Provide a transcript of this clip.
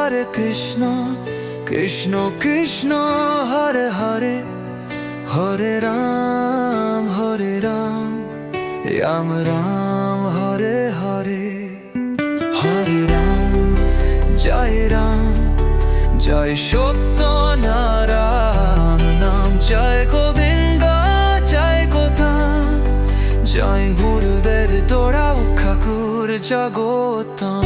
হরে কৃষ্ণ কৃষ্ণ কৃষ্ণ হরে হরে হরে রাম রাম রাম হরে হরে হরে রাম জয় সত্য নারায়ণ নাম জয় গোবিন্দ জয় গোদাম জয় গুরুদেব তোরা ঠাকুর জগত